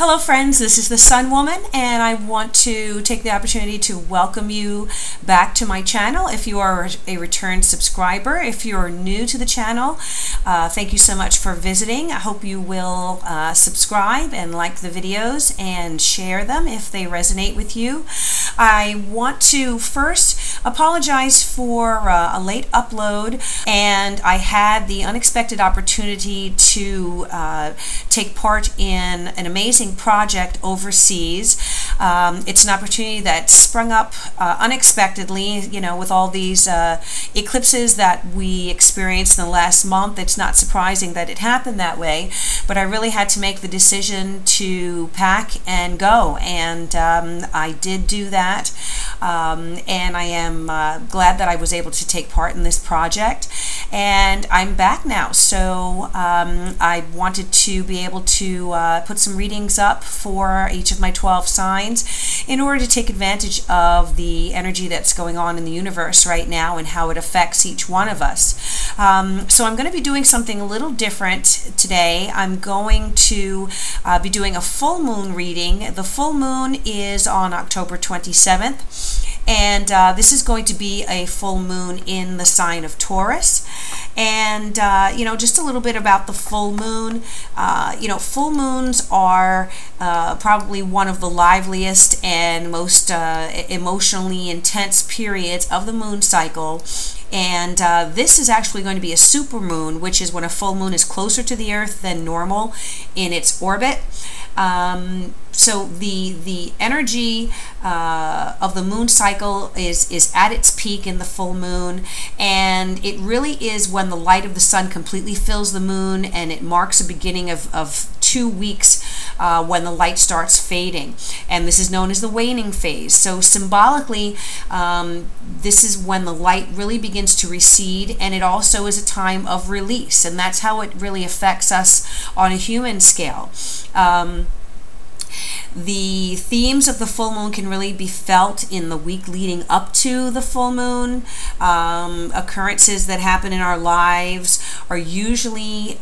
Hello friends, this is the Sun Woman, and I want to take the opportunity to welcome you back to my channel. If you are a returned subscriber, if you're new to the channel, thank you so much for visiting. I hope you will subscribe and like the videos and share them if they resonate with you. I want to first apologize for a late upload, and I had the unexpected opportunity to take part in an amazing project overseas. It's an opportunity that sprung up unexpectedly, you know, with all these eclipses that we experienced in the last month. It's not surprising that it happened that way, but I really had to make the decision to pack and go, and I did do that, and I am glad that I was able to take part in this project, and I'm back now. So I wanted to be able to put some readings up for each of my 12 signs in order to take advantage of the energy that's going on in the universe right now and how it affects each one of us. So I'm going to be doing something a little different today. I'm going to be doing a full moon reading. The full moon is on October 27th. And this is going to be a full moon in the sign of Taurus. And, you know, just a little bit about the full moon. You know, full moons are probably one of the liveliest and most emotionally intense periods of the moon cycle. And this is actually going to be a super moon, which is when a full moon is closer to the Earth than normal in its orbit. So the energy of the moon cycle is at its peak in the full moon, and it really is when the light of the sun completely fills the moon, and it marks the beginning of 2 weeks when the light starts fading, and this is known as the waning phase. So symbolically, this is when the light really begins to recede, and it also is a time of release, and that's how it really affects us on a human scale. The themes of the full moon can really be felt in the week leading up to the full moon. Occurrences that happen in our lives are usually,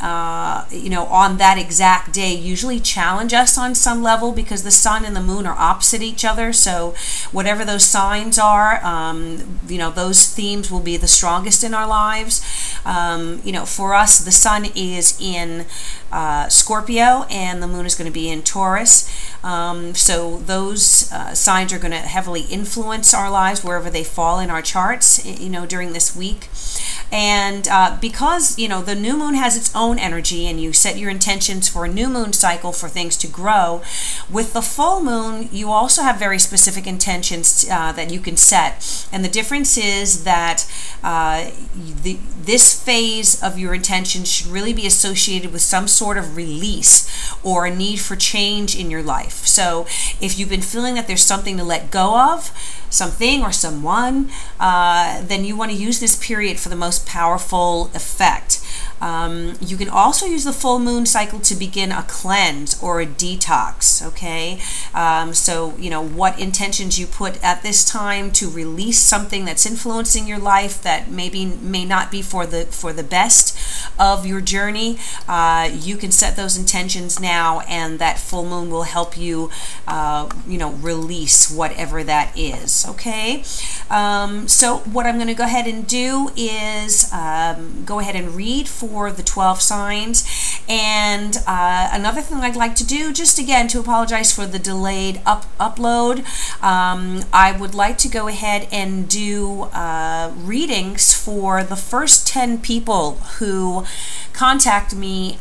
you know, on that exact day, usually challenge us on some level because the sun and the moon are opposite each other. So whatever those signs are, you know, those themes will be the strongest in our lives. You know, for us, the sun is in Scorpio and the moon is going to be in Taurus. So those signs are going to heavily influence our lives wherever they fall in our charts, you know, during this week. And because, you know, the new moon has its own energy, and you set your intentions for a new moon cycle for things to grow, with the full moon, you also have very specific intentions that you can set. And the difference is that this phase of your intention should really be associated with some sort of release or a need for change in your life. So if you've been feeling that there's something to let go of, something or someone, then you want to use this period for the most powerful effect. You can also use the full moon cycle to begin a cleanse or a detox, okay? So, you know, what intentions you put at this time to release something that's influencing your life that may not be for the best of your journey, you can set those intentions now, and that full moon will help you, you know, release whatever that is, okay? So what I'm going to go ahead and do is go ahead and read for the 12 signs. And another thing I'd like to do, just again to apologize for the delayed upload, I would like to go ahead and do readings for the first 10 people who contact me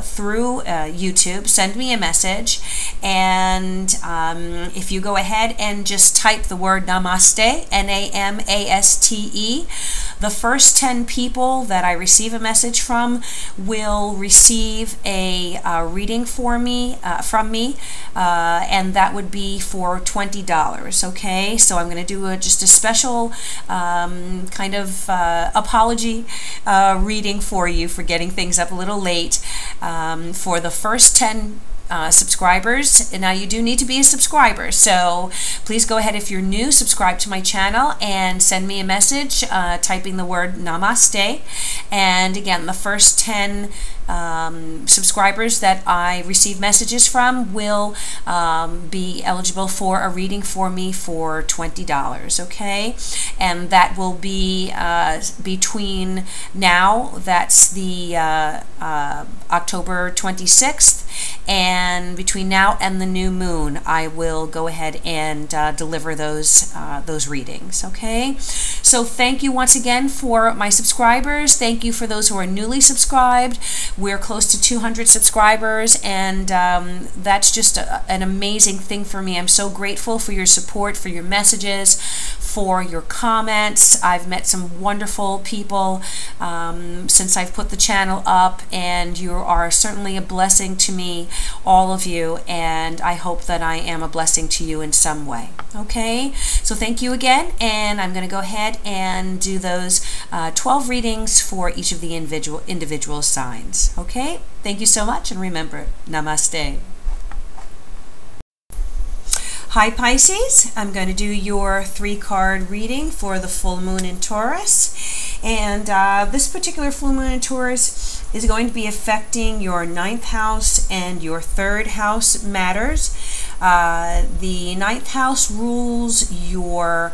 through YouTube. Send me a message, and if you go ahead and just type the word Namaste, Namaste, the first 10 people that I receive a message from will receive a reading from me, and that would be for $20. Okay, so I'm going to do just a special kind of apology reading for you for getting things up a little late for the first 10 subscribers. And now you do need to be a subscriber, so please go ahead, if you're new, subscribe to my channel and send me a message typing the word Namaste. And again, the first 10 subscribers that I receive messages from will be eligible for a reading for me for $20, okay? And that will be between now, that's the October 26th, and between now and the new moon, I will go ahead and deliver those readings, okay? So thank you once again for my subscribers. Thank you for those who are newly subscribed. We're close to 200 subscribers, and that's just an amazing thing for me. I'm so grateful for your support, for your messages, for your comments. I've met some wonderful people since I've put the channel up, and you are certainly a blessing to me, all of you, and I hope that I am a blessing to you in some way. Okay, so thank you again, and I'm going to go ahead and do those 12 readings for each of the individual signs. Okay, thank you so much, and remember, namaste. Hi Pisces, I'm going to do your 3-card reading for the full moon in Taurus, and this particular full moon in Taurus is going to be affecting your 9th house and your 3rd house matters. The 9th house rules your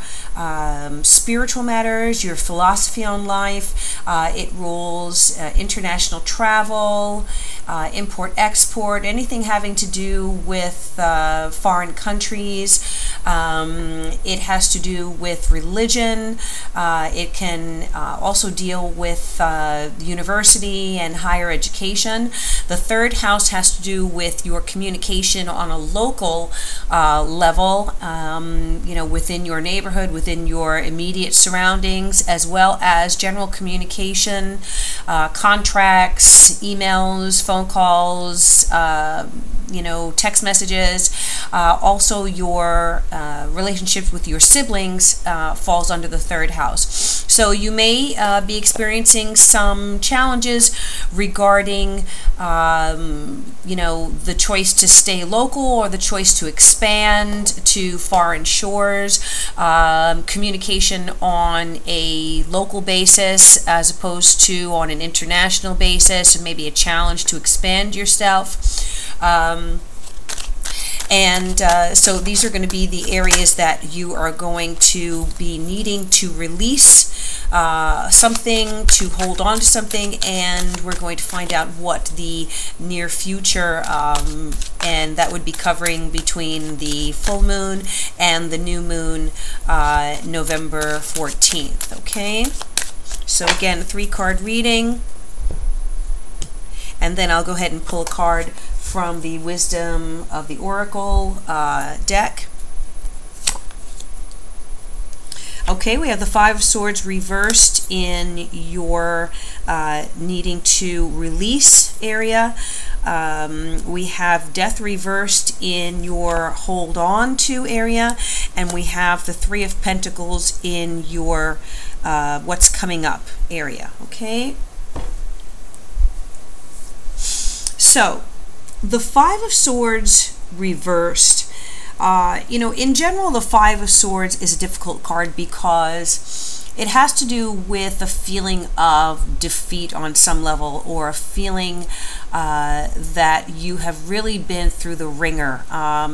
spiritual matters, your philosophy on life. It rules international travel, import-export, anything having to do with foreign countries. It has to do with religion. It can also deal with university and higher education. The 3rd house has to do with your communication on a local level, you know, within your neighborhood, within your immediate surroundings, as well as general communication, contracts, emails, phone calls, you know, text messages. Also your relationships with your siblings falls under the 3rd house. So you may be experiencing some challenges regarding you know, the choice to stay local or the choice to expand to foreign shores, communication on a local basis as opposed to on an international basis, and maybe a challenge to expand yourself. So these are going to be the areas that you are going to be needing to release something, to hold on to something, and we're going to find out what the near future, and that would be covering between the full moon and the new moon, November 14th, okay? So again, a 3-card reading, and then I'll go ahead and pull a card from the Wisdom of the Oracle deck. Okay, we have the 5 of Swords reversed in your needing to release area. We have Death reversed in your hold on to area, and we have the 3 of Pentacles in your what's coming up area. Okay, so the 5 of Swords reversed, you know, in general, the 5 of Swords is a difficult card because it has to do with a feeling of defeat on some level, or a feeling that you have really been through the ringer.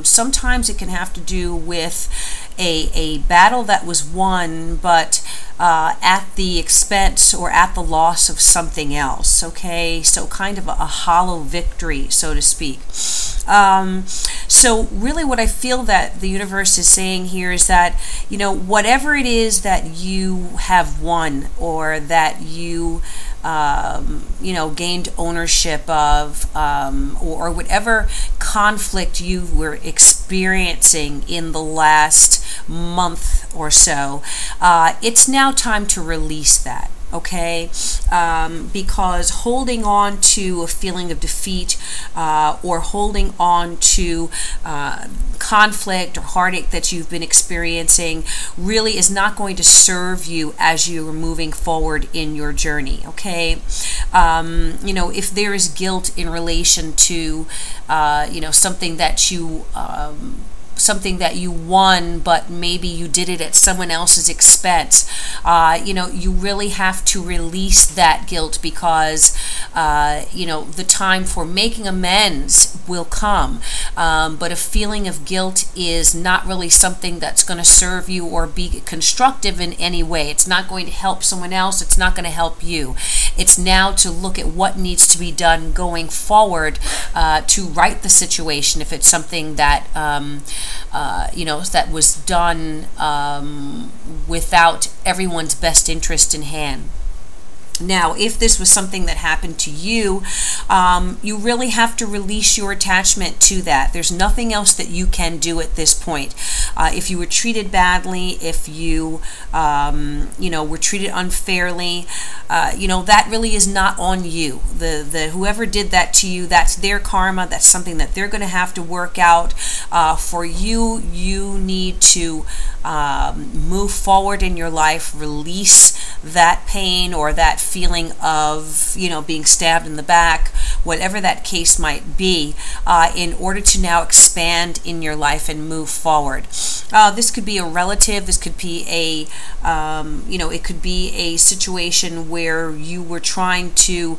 Sometimes it can have to do with a battle that was won, but at the expense or at the loss of something else, okay? So kind of a hollow victory, so to speak. So really what I feel that the universe is saying here is that, you know, whatever it is that you have won, or that you you know, gained ownership of, or whatever conflict you were experiencing in the last month or so, it's now time to release that. Okay, because holding on to a feeling of defeat, or holding on to conflict or heartache that you've been experiencing really is not going to serve you as you're moving forward in your journey. Okay, you know, if there is guilt in relation to you know, something that you something that you won, but maybe you did it at someone else's expense. You really have to release that guilt, because the time for making amends will come. But a feeling of guilt is not really something that's going to serve you or be constructive in any way. It's not going to help someone else. It's not going to help you. It's now to look at what needs to be done going forward to right the situation, if it's something that that was done without everyone's best interest in hand. Now, if this was something that happened to you, you really have to release your attachment to that. There's nothing else that you can do at this point. If you were treated badly, if you, were treated unfairly, that really is not on you. The whoever did that to you, that's their karma. That's something that they're going to have to work out. For you, you need to move forward in your life, release that pain or that feeling of, being stabbed in the back, whatever that case might be, in order to now expand in your life and move forward. This could be a relative. This could be it could be a situation where you were trying to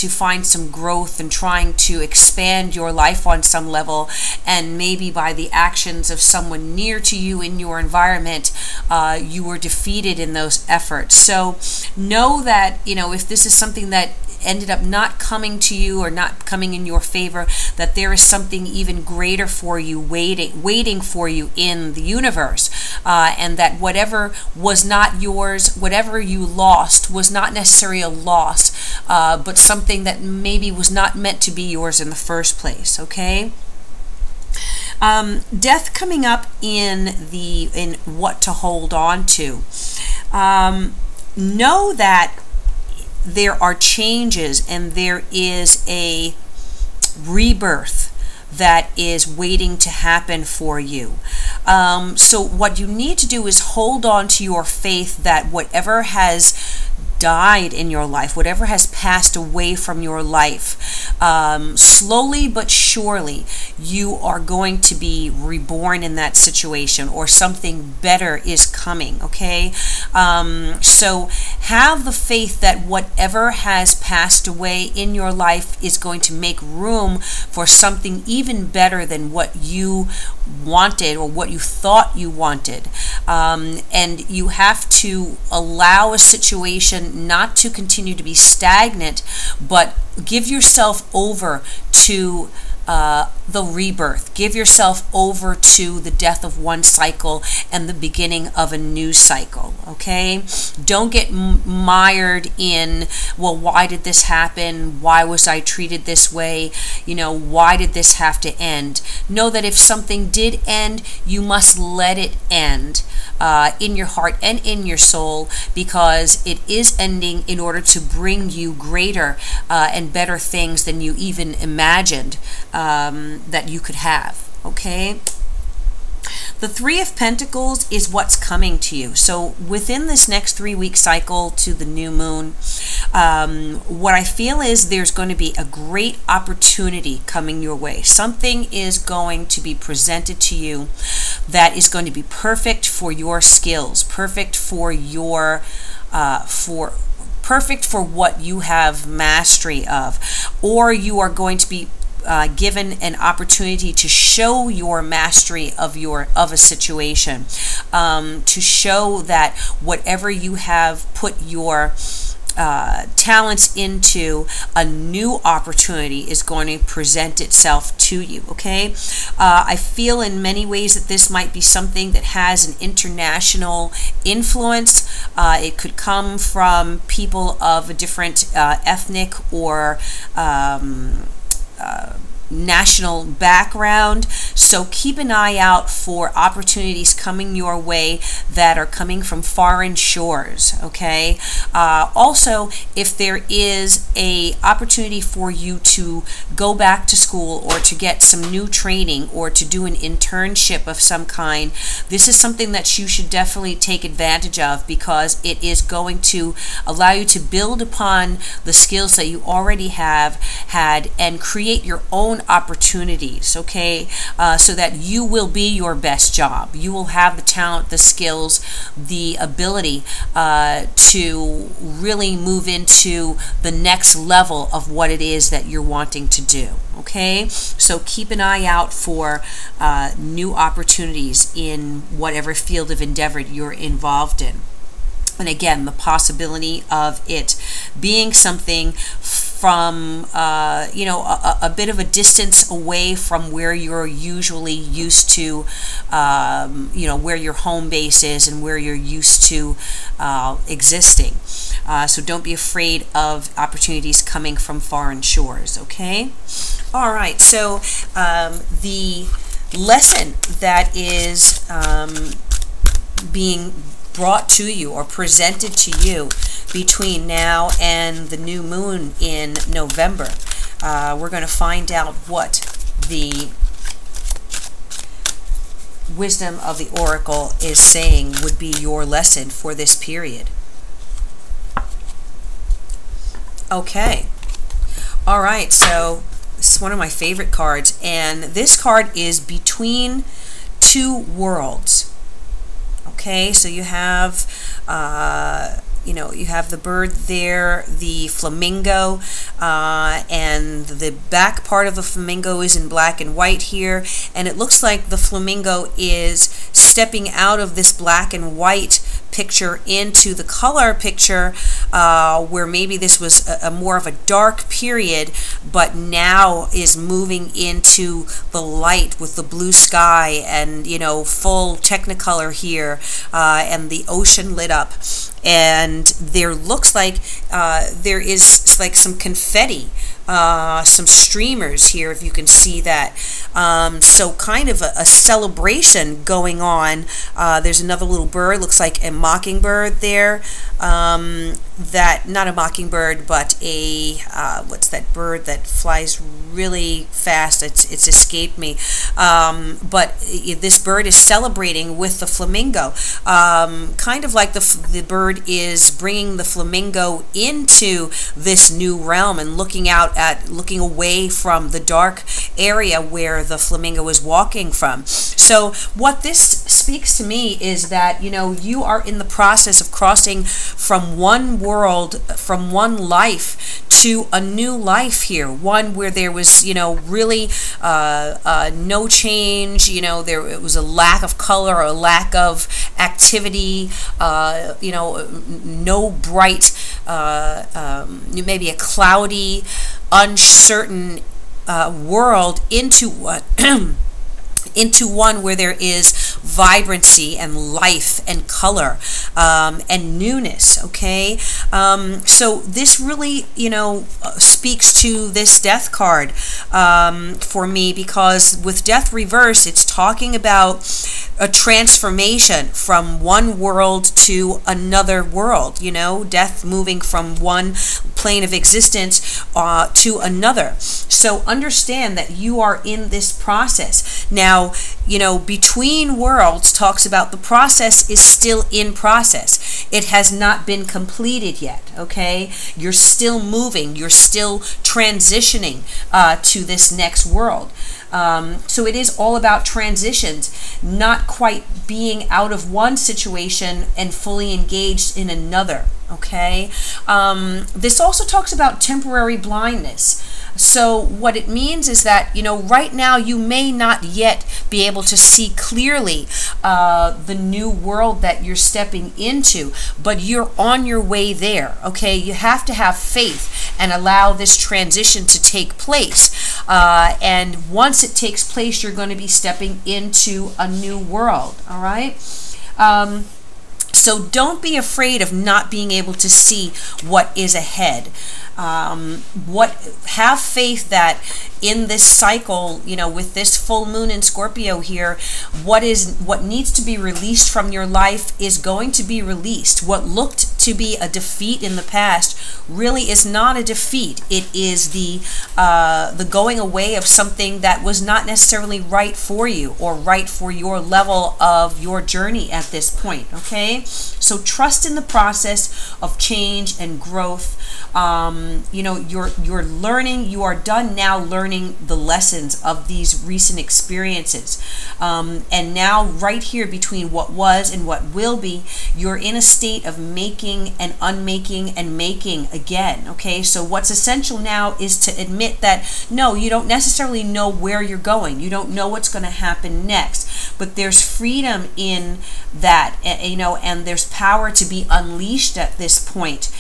find some growth and trying to expand your life on some level, and maybe by the actions of someone near to you in your environment, you were defeated in those efforts. So know that, if this is something that ended up not coming to you or not coming in your favor, that there is something even greater for you waiting for you in the universe, and that whatever was not yours, whatever you lost, was not necessarily a loss, but something that maybe was not meant to be yours in the first place. Okay. Death coming up in what to hold on to. Know that there are changes and there is a rebirth that is waiting to happen for you. So what you need to do is hold on to your faith that whatever has died in your life, whatever has passed away from your life, slowly but surely you are going to be reborn in that situation, or something better is coming. Okay, so have the faith that whatever has passed away in your life is going to make room for something even better than what you wanted or what you thought you wanted. And you have to allow a situation not to continue to be stagnant, but give yourself over to the rebirth. Give yourself over to the death of one cycle and the beginning of a new cycle. Okay? Don't get mired in, well, why did this happen? Why was I treated this way? Why did this have to end? Know that if something did end, you must let it end. In your heart and in your soul, because it is ending in order to bring you greater and better things than you even imagined that you could have. Okay? The Three of Pentacles is what's coming to you. So within this next 3-week cycle to the new moon, what I feel is there's going to be a great opportunity coming your way. Something is going to be presented to you that is going to be perfect for your skills, perfect for your perfect for what you have mastery of, or you are going to be given an opportunity to show your mastery of a situation, to show that whatever you have put your talents into, a new opportunity is going to present itself to you. Okay, I feel in many ways that this might be something that has an international influence. It could come from people of a different ethnic or national background. So keep an eye out for opportunities coming your way that are coming from foreign shores. Okay, also, if there is a opportunity for you to go back to school or to get some new training or to do an internship of some kind, this is something that you should definitely take advantage of, because it is going to allow you to build upon the skills that you already have had and create your own opportunities, okay, so that you will be your best job. You will have the talent, the skills, the ability to really move into the next level of what it is that you're wanting to do, okay? So keep an eye out for new opportunities in whatever field of endeavor you're involved in. And again, the possibility of it being something from, a bit of a distance away from where you're usually used to, where your home base is and where you're used to existing. So don't be afraid of opportunities coming from foreign shores, okay? All right, so the lesson that is being brought to you or presented to you between now and the new moon in November. We're going to find out what the wisdom of the oracle is saying would be your lesson for this period. Okay. All right, so this is one of my favorite cards, and this card is Between Two Worlds. Okay, so you have, you have the bird there, the flamingo, and the back part of the flamingo is in black and white here, and it looks like the flamingo is stepping out of this black and white picture into the color picture, where maybe this was a more of a dark period, but now is moving into the light with the blue sky and, full technicolor here, and the ocean lit up. And there looks like there is like some confetti, some streamers here, if you can see that. So kind of a celebration going on. There's another little bird, looks like a mockingbird there. Not a mockingbird, but a, what's that bird that flies really fast? It's escaped me. But this bird is celebrating with the flamingo. Kind of like the bird is bringing the flamingo into this new realm and looking away from the dark area where the flamingo is walking from. So what this speaks to me is that, you are in the process of crossing from one world, from one life to a new life here, one where there was, really no change, it was a lack of color, a lack of activity, no bright, maybe a cloudy, uncertain world into what into one where there is vibrancy and life and color and newness, okay? So this really, speaks to this death card for me, because with death reverse, it's talking about a transformation from one world to another world, death moving from one plane of existence to another. So understand that you are in this process. Now, Between Worlds talks about the process is still in process. It has not been completed yet, okay? You're still moving. You're still transitioning to this next world. So it is all about transitions, not quite being out of one situation and fully engaged in another, okay? This also talks about temporary blindness. So what it means is that, right now you may not yet be able to see clearly the new world that you're stepping into, but you're on your way there, okay? You have to have faith and allow this transition to take place. And once it takes place, you're going to be stepping into a new world, all right? So don't be afraid of not being able to see what is ahead. Have faith that in this cycle, with this full moon in Scorpio here, what needs to be released from your life is going to be released. What looked to be a defeat in the past really is not a defeat. It is the going away of something that was not necessarily right for you or right for your level of your journey at this point, okay? So trust in the process of change and growth. You know, you're learning, you are done now learning the lessons of these recent experiences. And now right here between what was and what will be, you're in a state of making and unmaking and making again, okay? So what's essential now is to admit that no, you don't necessarily know where you're going. You don't know what's going to happen next, but there's freedom in that, you know, and there's power to be unleashed at this point.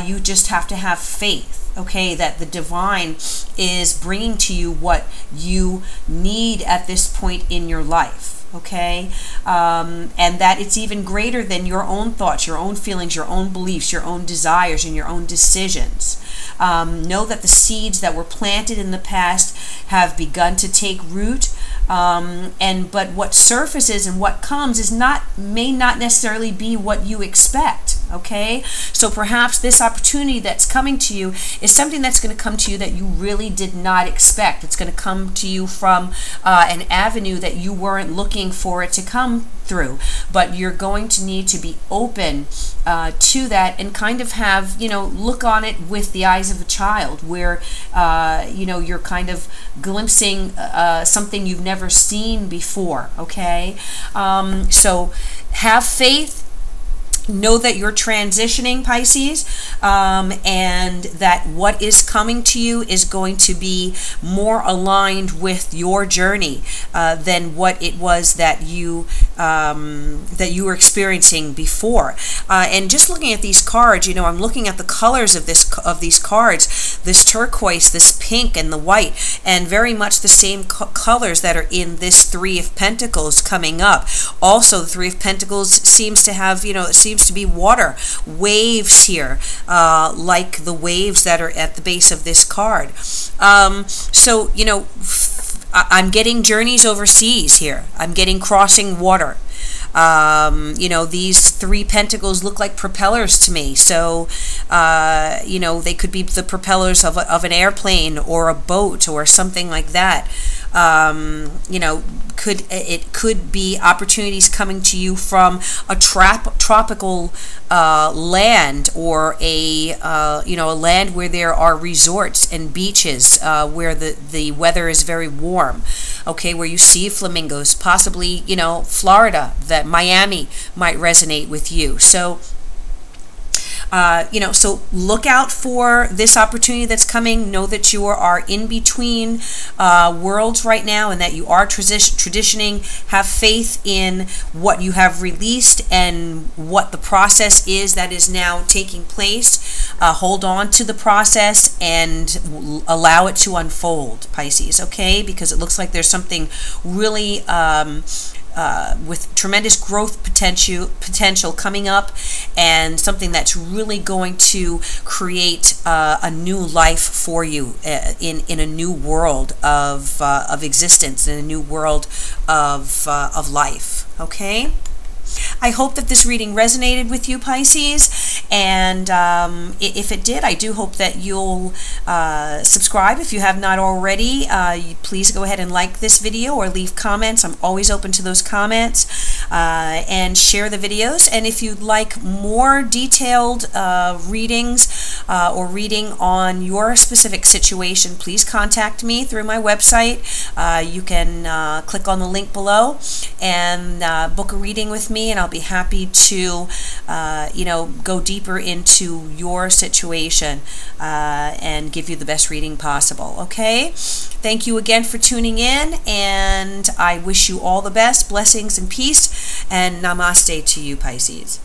You just have to have faith, okay, that the divine is bringing to you what you need at this point in your life, okay, and that it's even greater than your own thoughts, your own feelings, your own beliefs, your own desires, and your own decisions. Know that the seeds that were planted in the past have begun to take root. But what surfaces and what comes may not necessarily be what you expect, okay? So perhaps this opportunity that's coming to you is something that's going to come to you that you really did not expect. It's going to come to you from an avenue that you weren't looking for it to come through, but you're going to need to be open to that and kind of have, you know, look on it with the eyes of a child, where you know, you're kind of glimpsing something you've never seen before, okay? So have faith. Know that you're transitioning, Pisces, and that what is coming to you is going to be more aligned with your journey than what it was that you were experiencing before. And just looking at these cards, you know, I'm looking at the colors of these cards, this turquoise, this pink, and the white, and very much the same colors that are in this Three of Pentacles coming up. Also, the Three of Pentacles seems to have, you know, it seems to be water waves here, like the waves that are at the base of this card. So, you know, I'm getting journeys overseas here. I'm getting crossing water. You know, these Three Pentacles look like propellers to me. So, you know, they could be the propellers of an airplane or a boat or something like that. You know, it could be opportunities coming to you from a tropical land, or a you know, a land where there are resorts and beaches, where the weather is very warm, okay, where you see flamingos, possibly, you know, Florida, that Miami might resonate with you. So you know, so look out for this opportunity that's coming. Know that you are in between worlds right now, and that you are transitioning. Have faith in what you have released and what the process is that is now taking place. Hold on to the process and allow it to unfold, Pisces, okay? Because it looks like there's something really with tremendous growth potential coming up, and something that's really going to create a new life for you in a new world of existence, in a new world of life, okay? I hope that this reading resonated with you, Pisces, and if it did, I do hope that you'll subscribe if you have not already. Please go ahead and like this video or leave comments. I'm always open to those comments, and share the videos. And if you'd like more detailed readings or reading on your specific situation, please contact me through my website. You can click on the link below and book a reading with me, and I'll be happy to you know, go deeper into your situation and give you the best reading possible, okay? Thank you again for tuning in, and I wish you all the best, blessings and peace, and namaste to you, Pisces.